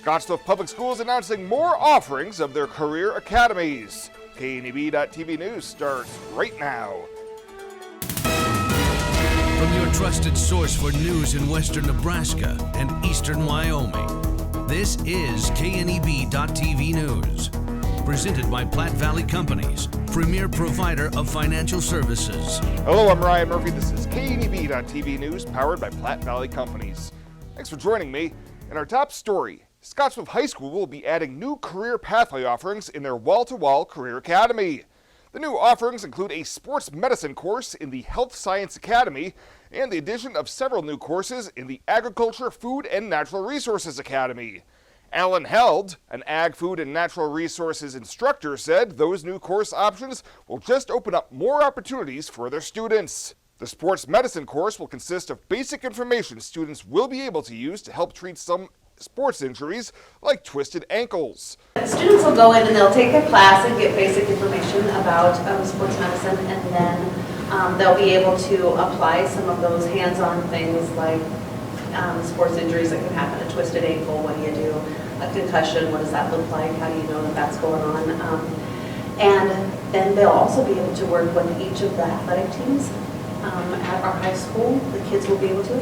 Scottsbluff Public Schools announcing more offerings of their career academies. KNEB.TV News starts right now. From your trusted source for news in western Nebraska and eastern Wyoming, this is KNEB.TV News. Presented by Platte Valley Companies, premier provider of financial services. Hello, I'm Ryan Murphy. This is KNEB.TV News, powered by Platte Valley Companies. Thanks for joining me. In our top story, Scottsbluff High School will be adding new career pathway offerings in their wall-to-wall career academy. The new offerings include a sports medicine course in the Health Science Academy and the addition of several new courses in the Agriculture, Food, and Natural Resources Academy. Alan Held, an Ag, Food, and Natural Resources instructor, said those new course options will just open up more opportunities for their students. The sports medicine course will consist of basic information students will be able to use to help treat some sports injuries like twisted ankles. Students will go in and they'll take a class and get basic information about sports medicine, and then they'll be able to apply some of those hands-on things like sports injuries that can happen, a twisted ankle, what do you do? A concussion, what does that look like? How do you know that that's going on? And then they'll also be able to work with each of the athletic teams at our high school. The kids will be able to,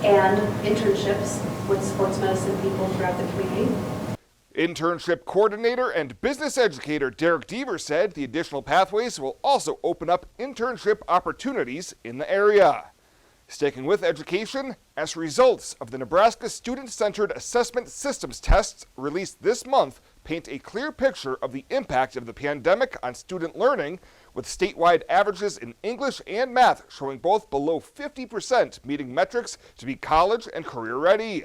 and internships with sports medicine people throughout the community. Internship coordinator and business educator Derek Deaver said the additional pathways will also open up internship opportunities in the area. Sticking with education, as results of the Nebraska Student-Centered Assessment Systems tests released this month paint a clear picture of the impact of the pandemic on student learning, with statewide averages in English and math showing both below 50% meeting metrics to be college and career ready.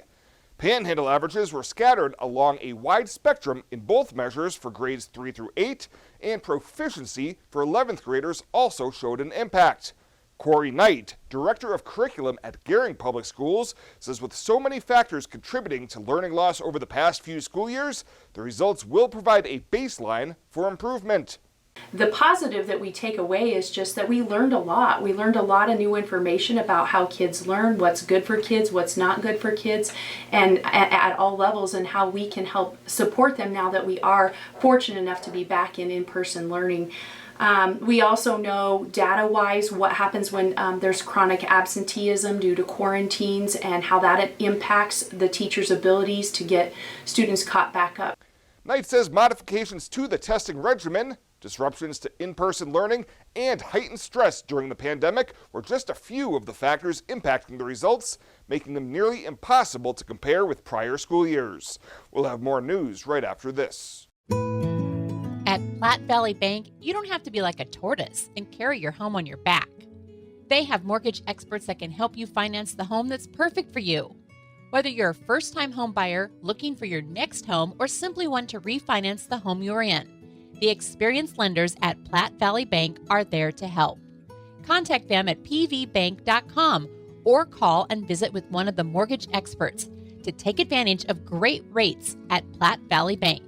Panhandle averages were scattered along a wide spectrum in both measures for grades 3 through 8, and proficiency for 11th graders also showed an impact. Corey Knight, Director of Curriculum at Gering Public Schools, says with so many factors contributing to learning loss over the past few school years, the results will provide a baseline for improvement. The positive that we take away is just that we learned a lot. We learned a lot of new information about how kids learn, what's good for kids, what's not good for kids, and at all levels, and how we can help support them now that we are fortunate enough to be back in in-person learning. We also know data-wise what happens when there's chronic absenteeism due to quarantines and how that impacts the teacher's abilities to get students caught back up. Knight says modifications to the testing regimen, disruptions to in-person learning, and heightened stress during the pandemic were just a few of the factors impacting the results, making them nearly impossible to compare with prior school years. We'll have more news right after this. At Platte Valley Bank, you don't have to be like a tortoise and carry your home on your back. They have mortgage experts that can help you finance the home that's perfect for you. Whether you're a first-time home buyer looking for your next home or simply want to refinance the home you're in, the experienced lenders at Platte Valley Bank are there to help. Contact them at pvbank.com or call and visit with one of the mortgage experts to take advantage of great rates at Platte Valley Bank.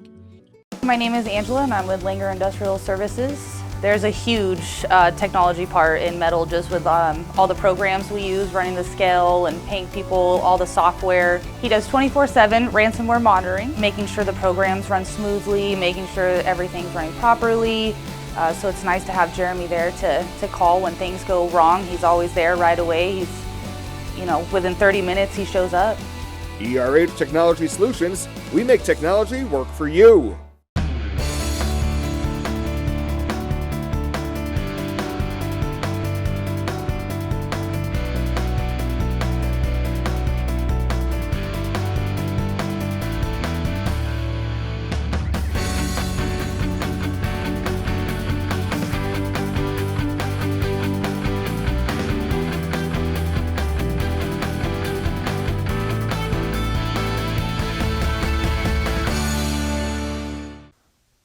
My name is Angela and I'm with Langer Industrial Services. There's a huge technology part in metal, just with all the programs we use, running the scale and paying people, all the software. He does 24/7 ransomware monitoring, making sure the programs run smoothly, making sure everything's running properly. So it's nice to have Jeremy there to call when things go wrong. He's always there right away. He's, within 30 minutes he shows up. ERH Technology Solutions, we make technology work for you.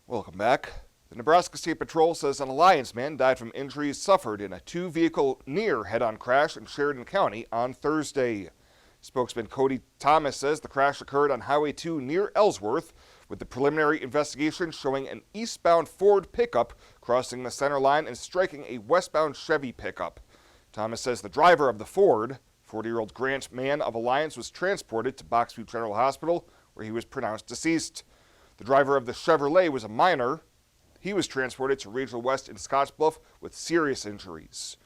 Welcome back. The Nebraska State Patrol says an Alliance man died from injuries suffered in a two-vehicle near head-on crash in Sheridan County on Thursday. Spokesman Cody Thomas says the crash occurred on Highway 2 near Ellsworth, with the preliminary investigation showing an eastbound Ford pickup crossing the center line and striking a westbound Chevy pickup. Thomas says the driver of the Ford, 40-year-old Grant Mann of Alliance, was transported to Boxview General Hospital, where he was pronounced deceased. The driver of the Chevrolet was a minor. He was transported to Regional West in Scottsbluff with serious injuries.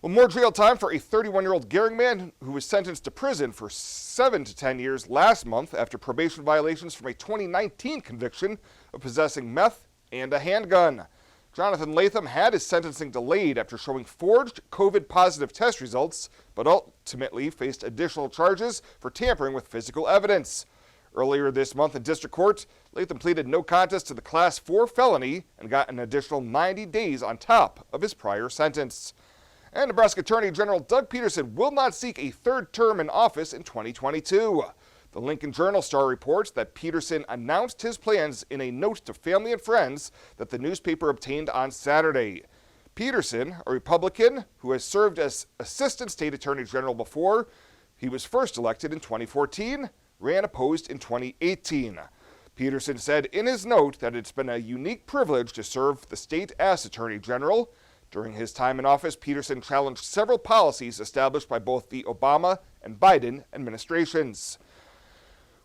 Well, more jail time for a 31-year-old Gering man who was sentenced to prison for 7 to 10 years last month after probation violations from a 2019 conviction of possessing meth and a handgun. Jonathan Latham had his sentencing delayed after showing forged COVID-positive test results, but ultimately faced additional charges for tampering with physical evidence. Earlier this month in district court, Latham pleaded no contest to the Class 4 felony and got an additional 90 days on top of his prior sentence. And Nebraska Attorney General Doug Peterson will not seek a third term in office in 2022. The Lincoln Journal-Star reports that Peterson announced his plans in a note to family and friends that the newspaper obtained on Saturday. Peterson, a Republican who has served as Assistant State Attorney General before he was first elected in 2014, ran opposed in 2018. Peterson said in his note that it's been a unique privilege to serve the state as Attorney General. During his time in office, Peterson challenged several policies established by both the Obama and Biden administrations.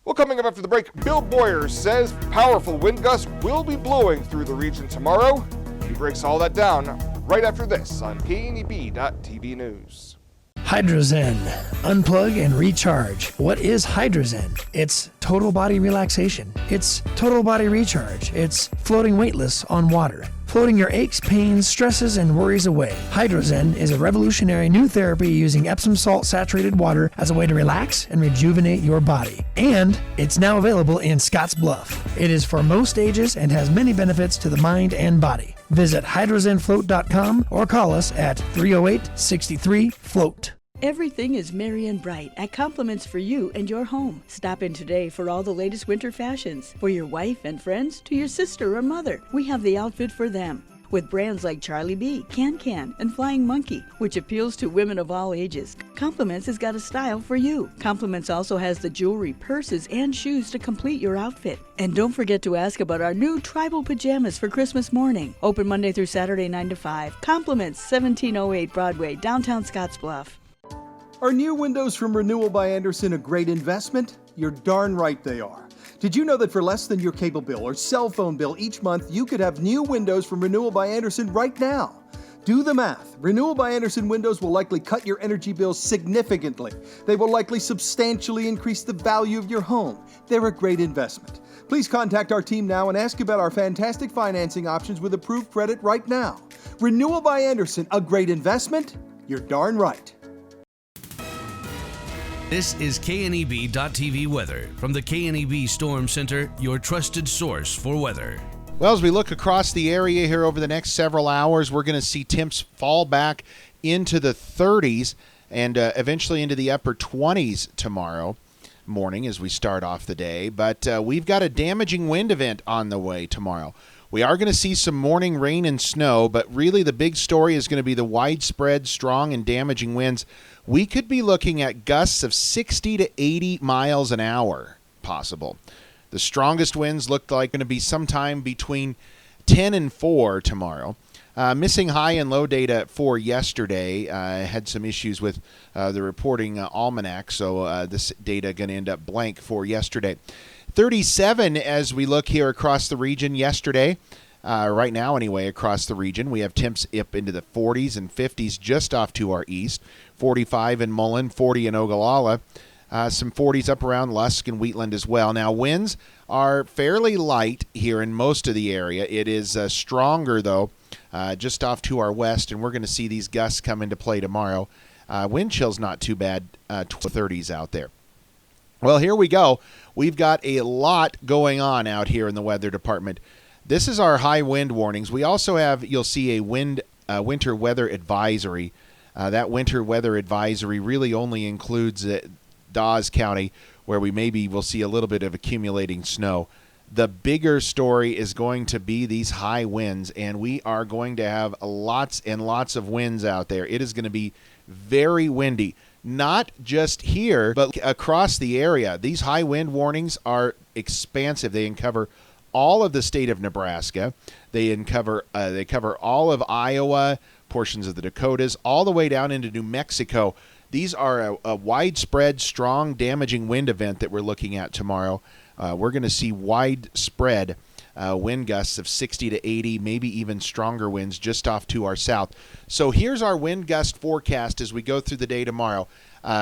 Well, coming up after the break, Bill Boyer says powerful wind gusts will be blowing through the region tomorrow. He breaks all that down right after this on KNEB.TV News. Hydrozen. Unplug and recharge. What is Hydrozen? It's total body relaxation. It's total body recharge. It's floating weightless on water. Floating your aches, pains, stresses, and worries away. Hydrozen is a revolutionary new therapy using Epsom salt saturated water as a way to relax and rejuvenate your body. And it's now available in Scottsbluff. It is for most ages and has many benefits to the mind and body. Visit hydrozenfloat.com or call us at 308-63-FLOAT. Everything is merry and bright at Compliments for you and your home. Stop in today for all the latest winter fashions. For your wife and friends to your sister or mother, we have the outfit for them. With brands like Charlie B, Can, and Flying Monkey, which appeals to women of all ages. Compliments has got a style for you. Compliments also has the jewelry, purses, and shoes to complete your outfit. And don't forget to ask about our new tribal pajamas for Christmas morning. Open Monday through Saturday, 9 to 5. Compliments, 1708 Broadway, downtown Scottsbluff. Are new windows from Renewal by Andersen a great investment? You're darn right they are. Did you know that for less than your cable bill or cell phone bill each month, you could have new windows from Renewal by Andersen right now? Do the math. Renewal by Andersen windows will likely cut your energy bills significantly. They will likely substantially increase the value of your home. They're a great investment. Please contact our team now and ask about our fantastic financing options with approved credit right now. Renewal by Andersen, a great investment? You're darn right. This is KNEB.TV weather from the KNEB Storm Center, your trusted source for weather. Well, as we look across the area here over the next several hours, we're going to see temps fall back into the 30s and eventually into the upper 20s tomorrow morning as we start off the day. But we've got a damaging wind event on the way tomorrow. We are going to see some morning rain and snow, but really the big story is going to be the widespread, strong, and damaging winds. We could be looking at gusts of 60 to 80 miles an hour possible. The strongest winds look like going to be sometime between 10 and 4 tomorrow. Missing high and low data for yesterday. Had some issues with the reporting almanac, so this data going to end up blank for yesterday. 37 as we look here across the region yesterday. Right now, anyway, across the region, we have temps up into the 40s and 50s just off to our east. 45 in Mullen, 40 in Ogallala. Some 40s up around Lusk and Wheatland as well. Now, winds are fairly light here in most of the area. It is stronger, though, just off to our west, and we're going to see these gusts come into play tomorrow. Wind chill's not too bad, 30s out there. Well, here we go. We've got a lot going on out here in the weather department. This is our high wind warnings. We also have, you'll see a winter weather advisory. That winter weather advisory really only includes Dawes County, where we maybe will see a little bit of accumulating snow. The bigger story is going to be these high winds, and we are going to have lots and lots of winds out there. It is going to be very windy. Not just here, but across the area. These high wind warnings are expansive. They cover all of the state of Nebraska. They cover all of Iowa, portions of the Dakotas, all the way down into New Mexico. These are a widespread, strong, damaging wind event that we're looking at tomorrow. we're going to see widespread wind gusts of 60 to 80, maybe even stronger winds just off to our south. So here's our wind gust forecast as we go through the day tomorrow.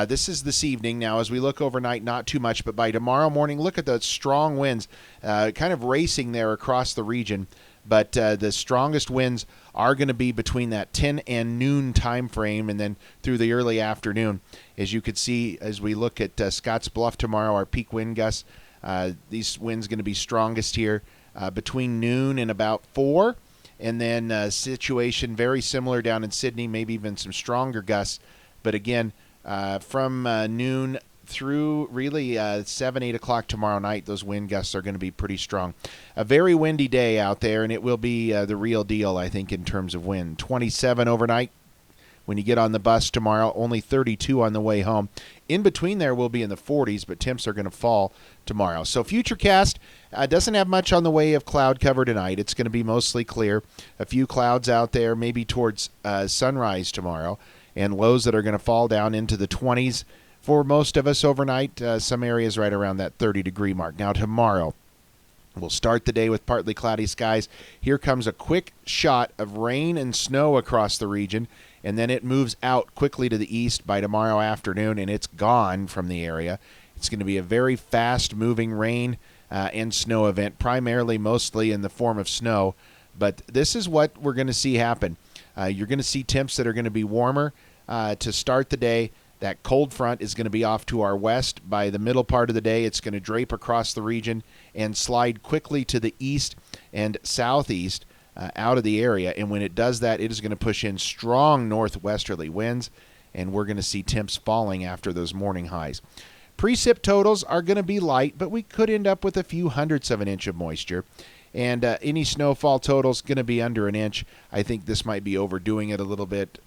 This is this evening. Now, as we look overnight, not too much, but by tomorrow morning, look at the strong winds kind of racing there across the region. But the strongest winds are going to be between that 10 and noon time frame and then through the early afternoon. As you could see, as we look at Scottsbluff tomorrow, our peak wind gusts, these winds going to be strongest here between noon and about 4. And then situation very similar down in Sydney, maybe even some stronger gusts. But again, from noon through really 7, 8 o'clock tomorrow night, those wind gusts are going to be pretty strong. A very windy day out there, and it will be the real deal, I think, in terms of wind. 27 overnight when you get on the bus tomorrow, only 32 on the way home. In between there, we'll be in the 40s, but temps are going to fall tomorrow. So Futurecast doesn't have much on the way of cloud cover tonight. It's going to be mostly clear. A few clouds out there, maybe towards sunrise tomorrow, and lows that are going to fall down into the 20s for most of us overnight. Some areas right around that 30-degree mark. Now tomorrow, we'll start the day with partly cloudy skies. Here comes a quick shot of rain and snow across the region, and then it moves out quickly to the east by tomorrow afternoon, and it's gone from the area. It's going to be a very fast-moving rain and snow event, primarily mostly in the form of snow. But this is what we're going to see happen. You're going to see temps that are going to be warmer to start the day. That cold front is going to be off to our west. By the middle part of the day, it's going to drape across the region and slide quickly to the east and southeast out of the area. And when it does that, it is going to push in strong northwesterly winds, and we're going to see temps falling after those morning highs. Precip totals are going to be light, but we could end up with a few hundredths of an inch of moisture. And any snowfall totals going to be under an inch. I think this might be overdoing it a little bit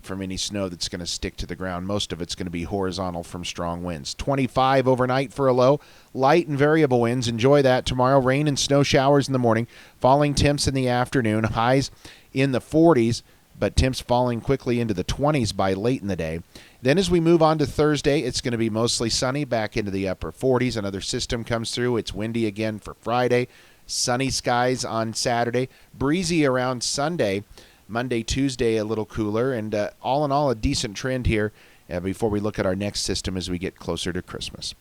from any snow that's going to stick to the ground. Most of it's going to be horizontal from strong winds. 25 overnight for a low. Light and variable winds. Enjoy that tomorrow. Rain and snow showers in the morning. Falling temps in the afternoon. Highs in the 40s, but temps falling quickly into the 20s by late in the day. Then as we move on to Thursday, it's going to be mostly sunny, back into the upper 40s. Another system comes through. It's windy again for Friday. Sunny skies on Saturday. Breezy around Sunday. Monday, Tuesday, a little cooler. And all in all, a decent trend here before we look at our next system as we get closer to Christmas.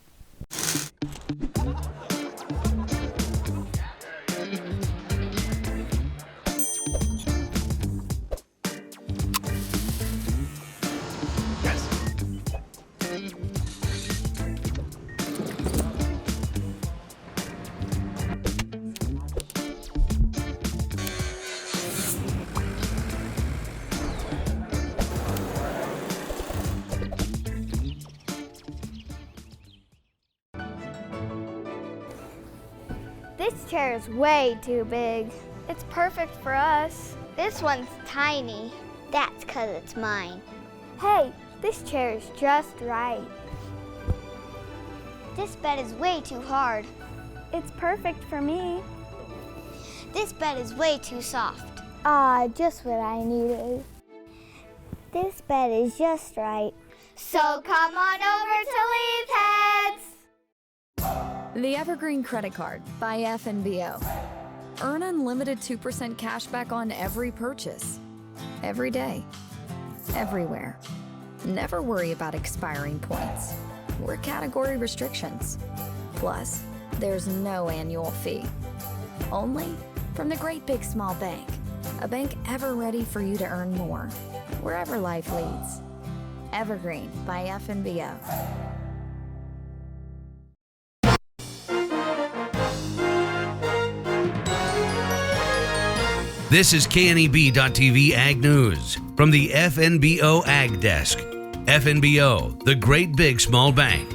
This chair is way too big. It's perfect for us. This one's tiny. That's 'cause it's mine. Hey, this chair is just right. This bed is way too hard. It's perfect for me. This bed is way too soft. Just what I needed. This bed is just right. So come on over to Leave Heads. The Evergreen credit card by FNBO. Earn unlimited 2% cash back on every purchase. Every day. Everywhere. Never worry about expiring points or category restrictions. Plus, there's no annual fee. Only from the Great Big Small Bank. A bank ever ready for you to earn more, wherever life leads. Evergreen by FNBO. This is KNEB.TV Ag News from the FNBO Ag Desk. FNBO, the Great Big Small Bank.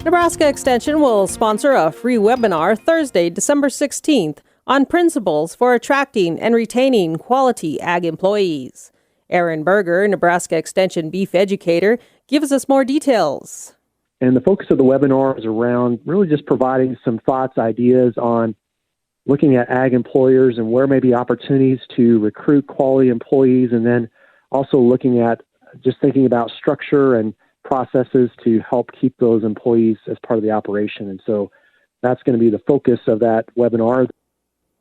Nebraska Extension will sponsor a free webinar Thursday, December 16th on principles for attracting and retaining quality ag employees. Aaron Berger, Nebraska Extension beef educator, gives us more details. And the focus of the webinar is around really just providing some thoughts, ideas on looking at ag employers and where may be opportunities to recruit quality employees, and then also looking at just thinking about structure and processes to help keep those employees as part of the operation. And so that's going to be the focus of that webinar.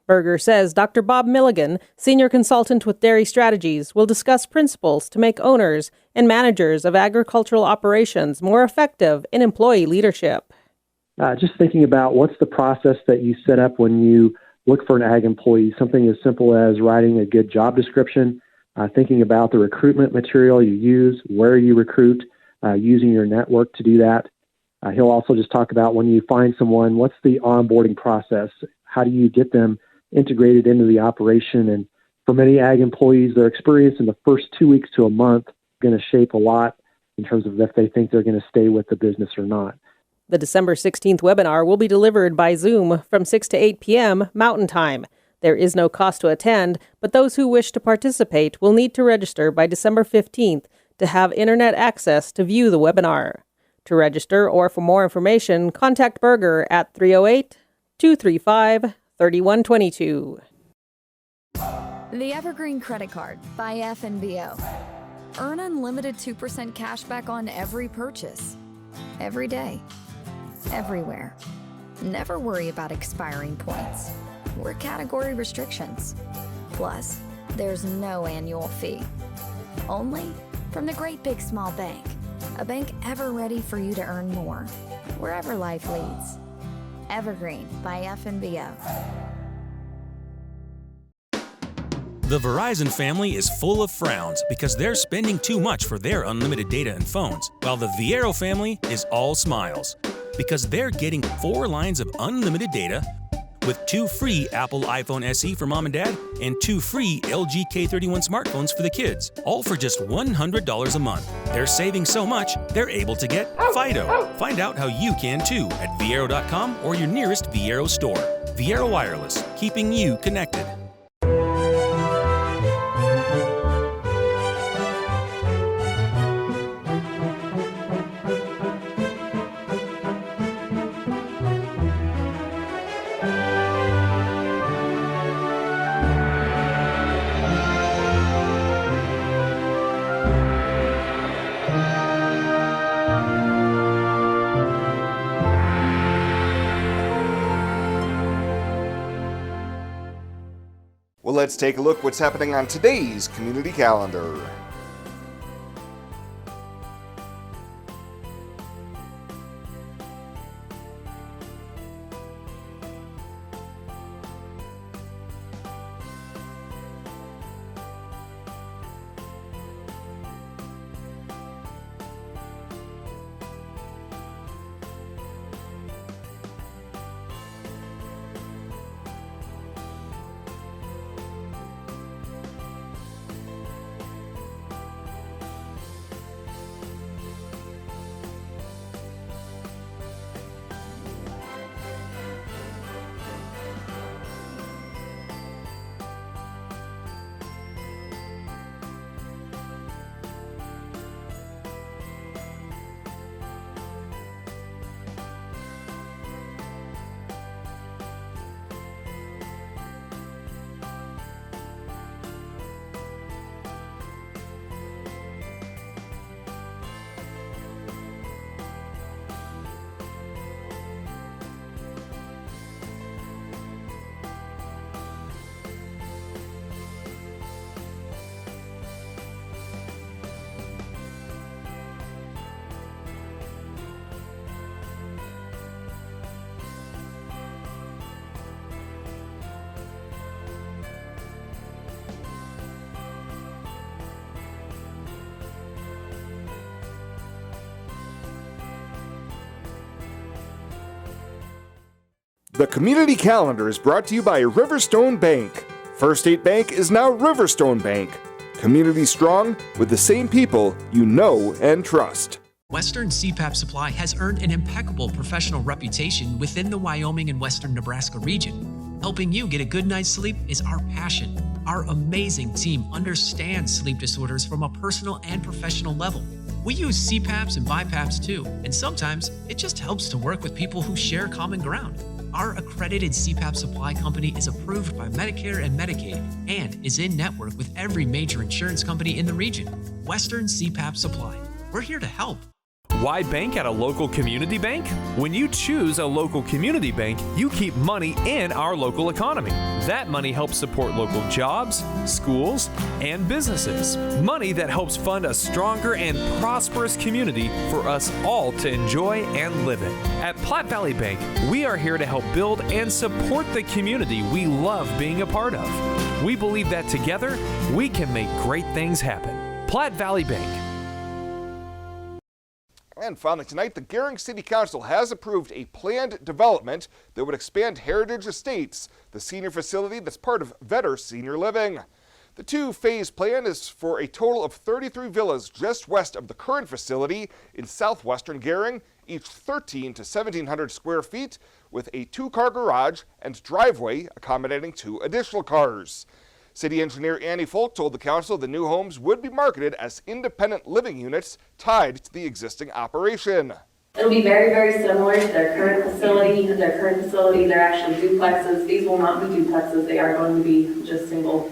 Berger says Dr. Bob Milligan, senior consultant with Dairy Strategies, will discuss principles to make owners and managers of agricultural operations more effective in employee leadership. Just thinking about what's the process that you set up when you look for an ag employee, something as simple as writing a good job description, thinking about the recruitment material you use, where you recruit, using your network to do that. He'll also just talk about when you find someone, what's the onboarding process? How do you get them integrated into the operation? And for many ag employees, their experience in the first 2 weeks to a month is going to shape a lot in terms of if they think they're going to stay with the business or not. The December 16th webinar will be delivered by Zoom from 6 to 8 p.m. Mountain Time. There is no cost to attend, but those who wish to participate will need to register by December 15th to have internet access to view the webinar. To register or for more information, contact Berger at 308-235-3122. The Evergreen Credit Card by FNBO. Earn unlimited 2% cash back on every purchase. Every day. Everywhere. Never worry about expiring points or category restrictions. Plus, there's no annual fee. Only from the Great Big Small Bank. A bank ever ready for you to earn more, wherever life leads. Evergreen by FNBO. The Verizon family is full of frowns because they're spending too much for their unlimited data and phones, while the Viero family is all smiles because they're getting 4 lines of unlimited data with 2 free Apple iPhone SE for mom and dad and 2 free LG K31 smartphones for the kids, all for just $100 a month. They're saving so much, they're able to get Fido. Find out how you can too at Viero.com or your nearest Viero store. Viero Wireless, keeping you connected. Well, let's take a look what's happening on today's community calendar. The community calendar is brought to you by Riverstone Bank. First State Bank is now Riverstone Bank. Community strong with the same people you know and trust. Western CPAP Supply has earned an impeccable professional reputation within the Wyoming and Western Nebraska region. Helping you get a good night's sleep is our passion. Our amazing team understands sleep disorders from a personal and professional level. We use CPAPs and BiPAPs too, and sometimes it just helps to work with people who share common ground. Our accredited CPAP supply company is approved by Medicare and Medicaid and is in network with every major insurance company in the region. Western CPAP Supply. We're here to help. Why bank at a local community bank? When you choose a local community bank, you keep money in our local economy. That money helps support local jobs, schools, and businesses. Money that helps fund a stronger and prosperous community for us all to enjoy and live in. At Platte Valley Bank, we are here to help build and support the community we love being a part of. We believe that together, we can make great things happen. Platte Valley Bank. And finally tonight, the Gering City Council has approved a planned development that would expand Heritage Estates, the senior facility that's part of Vetter Senior Living. The two-phase plan is for a total of 33 villas just west of the current facility in southwestern Gering, each 1,300 to 1,700 square feet, with a two-car garage and driveway accommodating 2 additional cars. City engineer Annie Folk told the council the new homes would be marketed as independent living units tied to the existing operation. It'll be very, very similar to their current facility. They're actually duplexes. These will not be duplexes. They are going to be just single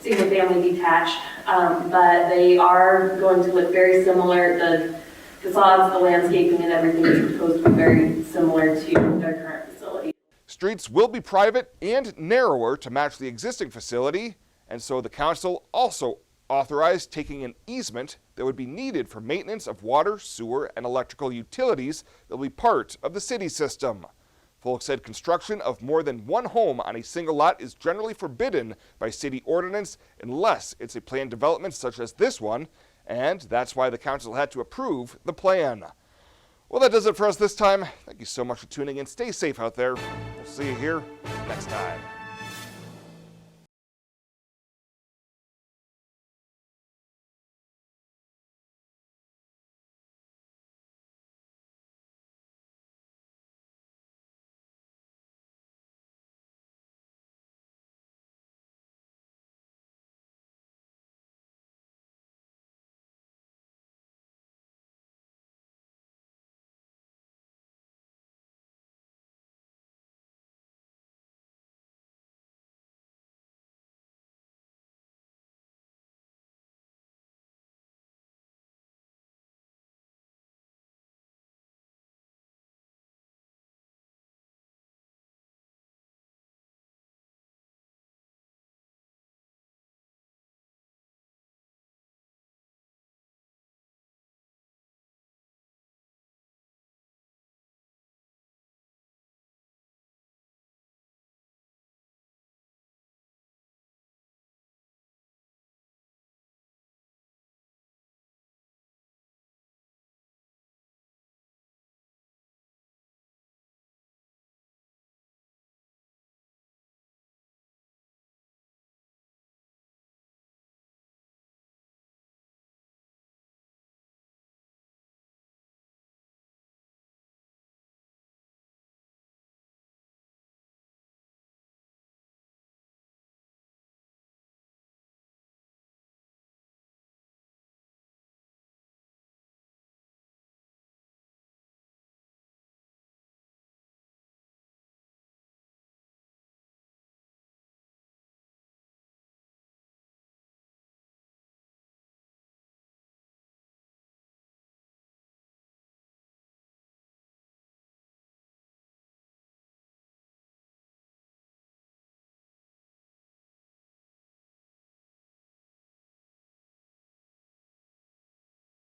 family detached, but they are going to look very similar. The facades, the landscaping, and everything is supposed to be very similar to their current facility. Streets will be private and narrower to match the existing facility, and so the council also authorized taking an easement that would be needed for maintenance of water, sewer, and electrical utilities that will be part of the city system. Folk said construction of more than one home on a single lot is generally forbidden by city ordinance unless it's a planned development such as this one, and that's why the council had to approve the plan. Well, that does it for us this time. Thank you so much for tuning in. Stay safe out there. We'll see you here next time.